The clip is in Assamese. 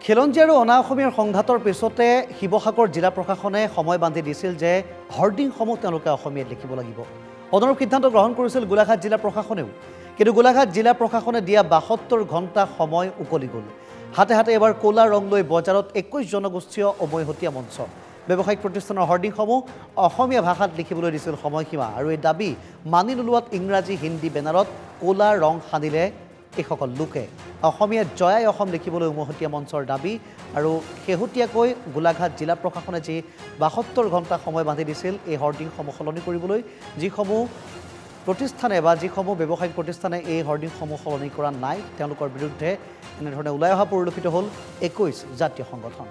খিলঞ্জী আৰু অনা অসমীয়াৰ সংঘাতৰ পিছতে শিৱসাগৰ জিলা প্ৰশাসনে সময় বান্ধি দিছিল যে হৰ্ডিংসমূহ তেওঁলোকে অসমীয়াত লিখিব লাগিব। অনুৰূপ সিদ্ধান্ত গ্ৰহণ কৰিছিল গোলাঘাট জিলা প্ৰশাসনেও। কিন্তু গোলাঘাট জিলা প্ৰশাসনে দিয়া ৭২ ঘণ্টা সময় উকলি গ'ল। হাতে হাতে এবাৰ ক'লা ৰং লৈ বজাৰত ২১ জনগোষ্ঠীয় উমৈহতীয়া মঞ্চ ব্যৱসায়িক প্ৰতিষ্ঠানৰ হৰ্ডিংসমূহ অসমীয়া ভাষাত লিখিবলৈ দিছিল সময়সীমা আৰু এই দাবী মানি নোলোৱাত ইংৰাজী হিন্দী বেনাৰত ক'লা ৰং সানিলে এইসকল লোকে অসমীয়াত জয়াই অসম লিখিবলৈ উমৈহতীয়া মঞ্চৰ দাবী আৰু শেহতীয়াকৈ গোলাঘাট জিলা প্ৰশাসনে যি ৭২ ঘণ্টা সময় বান্ধি দিছিল এই হৰ্ডিংসমূহ সলনি কৰিবলৈ, যিসমূহ প্ৰতিষ্ঠানে বা যিসমূহ ব্যৱসায়িক প্ৰতিষ্ঠানে এই হৰ্ডিংসমূহ সলনি কৰা নাই তেওঁলোকৰ বিৰুদ্ধে এনেধৰণে ওলাই অহা পৰিলক্ষিত হ'ল ২১ জাতীয় সংগঠন।